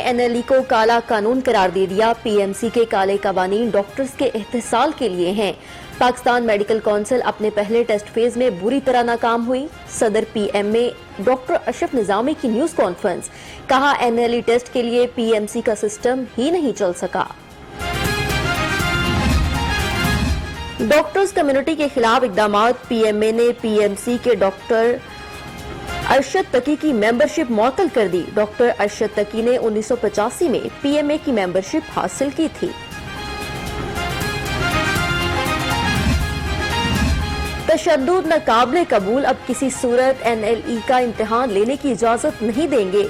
NLE को काला कानून करार दे दिया। PMC के काले कवानीन डॉक्टर्स के एहतसाल के लिए हैं। पाकिस्तान मेडिकल काउंसिल अपने पहले टेस्ट फेज में बुरी तरह नाकाम हुई। सदर PM में डॉक्टर अशरफ निजामी की न्यूज कॉन्फ्रेंस, कहा NLE टेस्ट के लिए PMC का सिस्टम ही नहीं चल सका। डॉक्टर्स कम्युनिटी के खिलाफ इकदामात, PMA ने PMC के डॉक्टर अरशद तकी की मेंबरशिप मुअत्तल कर दी। डॉक्टर अरशद तकी ने 1985 में PMA की मेंबरशिप हासिल की थी। तशद्दुद नाकाबिले कबूल, अब किसी सूरत NLE का इम्तिहान लेने की इजाजत नहीं देंगे।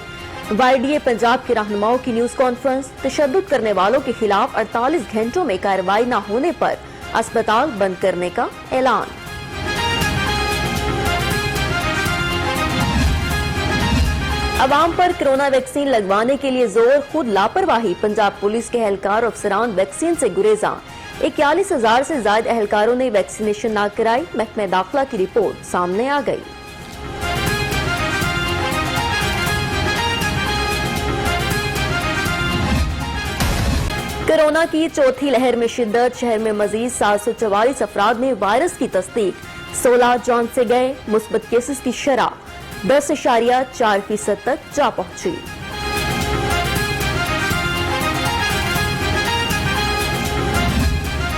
YDA पंजाब के रहनुमाओं की न्यूज कॉन्फ्रेंस, तशद्दुद करने वालों के खिलाफ 48 घंटों में कार्रवाई न होने पर अस्पताल बंद करने का ऐलान। अवाम पर कोरोना वैक्सीन लगवाने के लिए जोर, खुद लापरवाही। पंजाब पुलिस के एहलकार और अफसरान वैक्सीन से गुरेजा। 41,000 से ज्यादा एहलकारों ने वैक्सीनेशन न कराई। महकमा दाखिला की रिपोर्ट सामने आ गई। कोरोना की चौथी लहर में शिद्दत, शहर में मजीद 744 अफराद में वायरस की तस्दीक। 16 जान से गए। मुस्बत केसेस की शरह 10.4% तक जा पहुंची।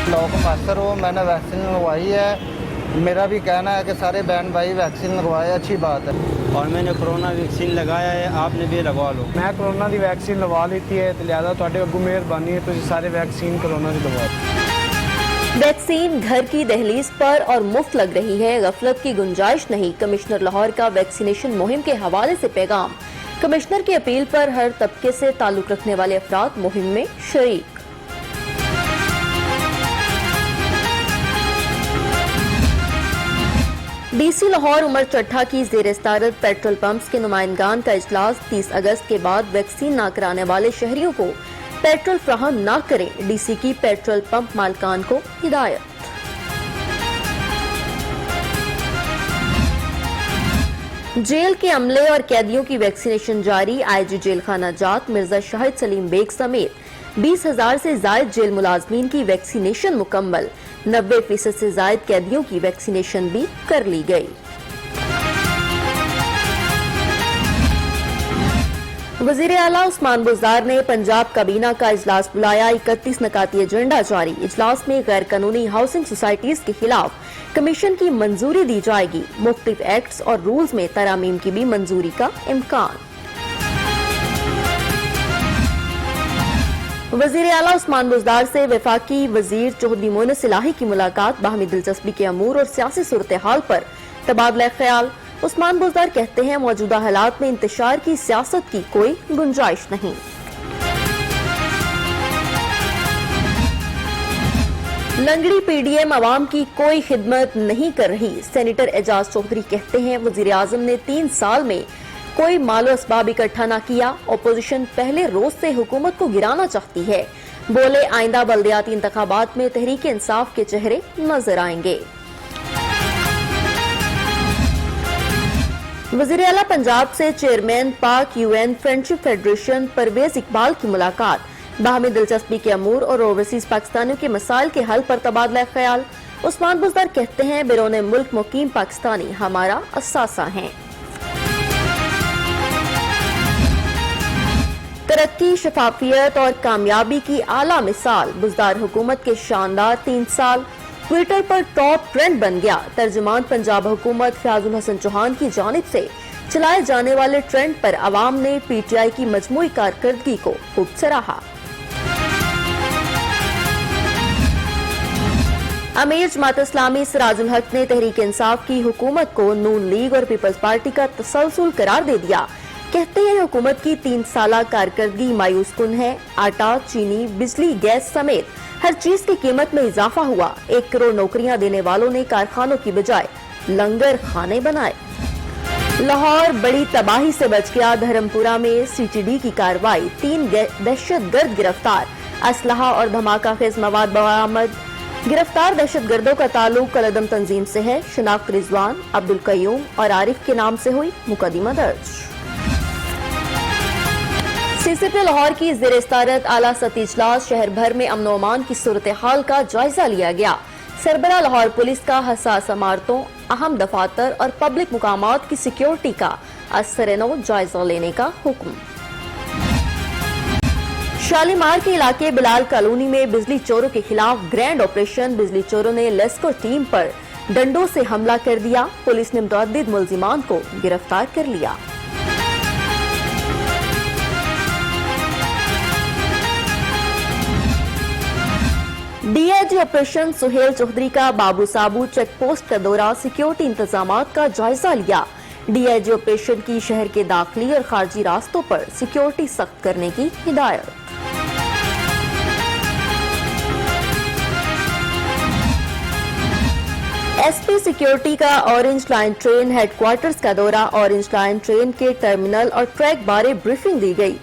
लोग मास्टर हो, मैंने वैक्सीन लगवाई है। मेरा भी कहना है कि सारे बहन भाई वैक्सीन लगवाए, अच्छी बात है। और मैंने कोरोना वैक्सीन लगाया है, आपने भी लगवा लो। मैं कोरोना की वैक्सीन लगवा ली है, तो लिहाजा तुहाडे अगों मेहरबानी है, तुसीं सारे वैक्सीन कोरोना की लगवा दो। वैक्सीन घर की दहलीज पर और मुफ्त लग रही है, गफलत की गुंजाइश नहीं। कमिश्नर लाहौर का वैक्सीनेशन मुहिम के हवाले से पैगाम। कमिश्नर की अपील पर हर तबके से ताल्लुक रखने वाले अफराद मुहिम में शरीक। DC लाहौर उमर चट्ठा की ज़ेर सदारत पेट्रोल पंप्स के नुमाइंदगान का इजलास। 30 अगस्त के बाद वैक्सीन न कराने वाले शहरियों को पेट्रोल फ्राहम न करें। DC की पेट्रोल पंप मालिकान को हिदायत। जेल के अमले और कैदियों की वैक्सीनेशन जारी। IG जेल खाना जात मिर्जा शाहिद सलीम बेग समेत 20,000 से जायद जेल मुलाजमीन की वैक्सीनेशन मुकम्मल। 90% से जायद कैदियों की वैक्सीनेशन भी कर ली गई। वजीर आला उस्मान बुज़दार ने पंजाब काबीना का इजलास बुलाया। 31 नकाती एजेंडा जारी। इजलास में गैर कानूनी हाउसिंग सोसाइटीज के खिलाफ कमीशन की मंजूरी दी जाएगी। मुख्तलिफ एक्ट्स और रूल्स में तरामीम की भी मंजूरी का इम्कान। वजीर आला उस्मान बुज़दार से वफाकी वजीर चौधरी मोइनुस इलाही की मुलाकात। बाहमी दिलचस्पी के अमूर और सियासी सूरत हाल पर तबादला ख्याल। उस्मान बुज़दार कहते हैं मौजूदा हालात में इंतशार की सियासत की कोई गुंजाइश नहीं। लंगड़ी PDM अवाम की कोई खिदमत नहीं कर रही। सेनेटर एजाज चौधरी कहते हैं वजीर आजम ने 3 साल में कोई मालो असबाब इकट्ठा न किया। अपोजिशन पहले रोज से हुकूमत को गिराना चाहती है। बोले आइंदा बल्दियाती इंतखाबात में तहरीक इंसाफ के चेहरे नजर आएंगे। वजीर आला पंजाब से chairman Pak UN friendship federation Parvez Iqbal की मुलाकात। बाहमी दिलचस्पी के अमूर और ओवरसीज पाकिस्तानियों के मसाइल के हल पर तबादला ख्याल। उस्मान बुज़दार कहते हैं बैरून मुल्क मुकीम पाकिस्तानी हमारा असासा हैं। तरक्की, शफाफियत और कामयाबी की आला मिसाल। बुज़दार हुकूमत के शानदार 3 साल। ट्विटर पर टॉप ट्रेंड बन गया। तर्जुमान पंजाब हुकूमत फयाजुल हसन चौहान की जानिब से चलाए जाने वाले ट्रेंड पर अवाम ने PTI की मजमूई कारकर्दगी को खूब सराहा। अमीर जमात इस्लामी सिराजुल हक ने तहरीक इंसाफ की हुकूमत को नून लीग और पीपल्स पार्टी का तसलसल करार दे दिया। कहते हैं हुकूमत की 3 साला कारकर्दगी मायूस कुन है। आटा, चीनी, बिजली, गैस समेत हर चीज की कीमत में इजाफा हुआ। 1 करोड़ नौकरियां देने वालों ने कारखानों की बजाय लंगर खाने बनाए। लाहौर बड़ी तबाही से बच गया। धर्मपुरा में CTD की कार्रवाई। 3 दहशतगर्द गिरफ्तार। असलहा और धमाका खेज मवाद बरामद। गिरफ्तार दहशतगर्दों का ताल्लुक कलदम तंजीम से है। शनाख्त रिजवान, अब्दुल कयूम और आरिफ के नाम से हुई मुकदमा दर्ज। CCP लाहौर की ज़ेर सदारत आला सती इजलास शहर भर में अमन अमान की सूरत हाल का जायजा लिया गया। सरबराह लाहौर पुलिस का हसास इमारतों, अहम दफातर और पब्लिक मुकामात की सिक्योरिटी का असर-ए-नौ जायजा लेने का हुक्म। शालीमार के इलाके बिलाल कॉलोनी में बिजली चोरों के खिलाफ ग्रैंड ऑपरेशन। बिजली चोरों ने लेस्को टीम पर डंडों से हमला कर दिया। पुलिस ने मुतअद्दिद मुल्जिमान को गिरफ्तार कर लिया। DIG ऑपरेशन सुहेल चौधरी का बाबू साबू चेक पोस्ट का दौरा, सिक्योरिटी इंतजामात का जायजा लिया। DIG ऑपरेशन की शहर के दाखिली और खारजी रास्तों पर सिक्योरिटी सख्त करने की हिदायत। SP सिक्योरिटी का ऑरेंज लाइन ट्रेन हेडक्वार्टर्स का दौरा, ऑरेंज लाइन ट्रेन के टर्मिनल और ट्रैक बारे ब्रीफिंग दी गई।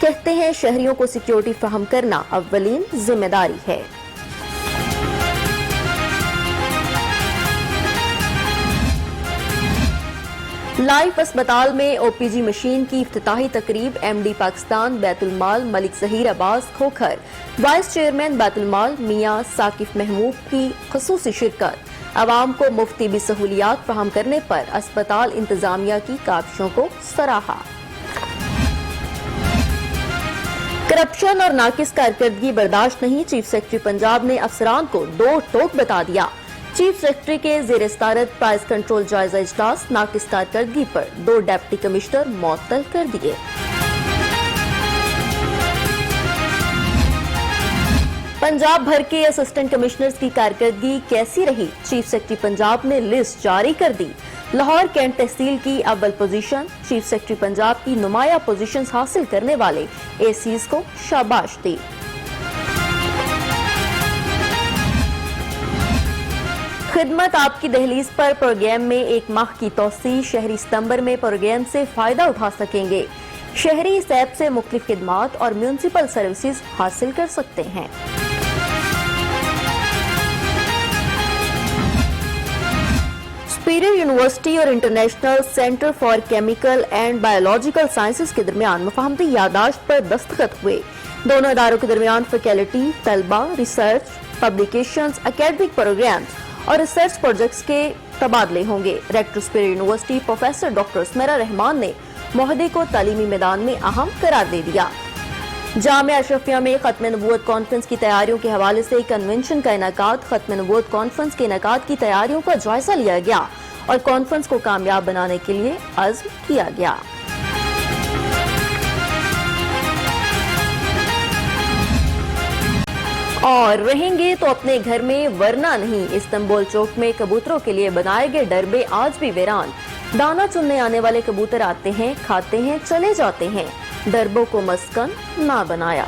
कहते हैं शहरियों को सिक्योरिटी फराहम करना अव्वलीन जिम्मेदारी है। लाइफ अस्पताल में OPG मशीन की इफ्तिताही तकरीब। MD पाकिस्तान बैतुल माल मलिक ज़हीर अब्बास खोखर, वाइस चेयरमैन बैतुल माल मियां साकिफ महमूद की खसूसी शिरकत। आवाम को मुफ्त तिबी सहूलियात फराहम करने पर अस्पताल इंतजामिया की काविशों को सराहा। करप्शन और नाकिस कारकर्दगी बर्दाश्त नहीं, चीफ सेक्रेटरी पंजाब ने अफसरान को दो टोक बता दिया। चीफ सेक्रेटरी के ज़ेर सदारत प्राइस कंट्रोल जायजा इजलास, नाकिस कारकर्दगी पर 2 डिप्टी कमिश्नर मुअत्तल कर दिए। पंजाब भर के असिस्टेंट कमिश्नर्स की कारकर्दगी कैसी रही, चीफ सेक्रेटरी पंजाब ने लिस्ट जारी कर दी। लाहौर कैंट तहसील की अव्वल पोजीशन, चीफ सेक्रेटरी पंजाब की नुमाया पोजीशंस हासिल करने वाले ACs को शाबाश दी। खिदमत आपकी दहलीज पर प्रोग्राम में 1 माह की तोसी, शहरी सितंबर में प्रोग्राम से फायदा उठा सकेंगे। शहरी इस ऐप से मुख्तलिफ खिदमात और म्यूनिसिपल सर्विसेज हासिल कर सकते हैं। सुपीरियर यूनिवर्सिटी और international centre for chemical and biological sciences के दरमियान मुफाहमती यादाश्त पर दस्तखत हुए। दोनों इदारों के दरमियान फैकल्टी, तलबा, रिसर्च, पब्लिकेशंस, एकेडमिक प्रोग्राम्स और रिसर्च प्रोजेक्ट्स के तबादले होंगे। Rector Superior University professor doctor Sumera Rahman ने मुआहदे को तालीमी मैदान में अहम करार दे दिया। जामिया अशरफिया में खत्म नबूवत कॉन्फ्रेंस की तैयारियों के हवाले से कन्वेंशन का इनेकाद। खत्म नबूवत कॉन्फ्रेंस के इनेकाद की तैयारियों का जायजा लिया गया और कॉन्फ्रेंस को कामयाब बनाने के लिए अज़्म किया गया। और रहेंगे तो अपने घर में वरना नहीं, इस्तांबुल चौक में कबूतरों के लिए बनाए गए डरबे आज भी वीरान। दाना चुनने आने वाले कबूतर आते हैं, खाते हैं, चले जाते हैं। डरबों को मस्कन ना बनाया।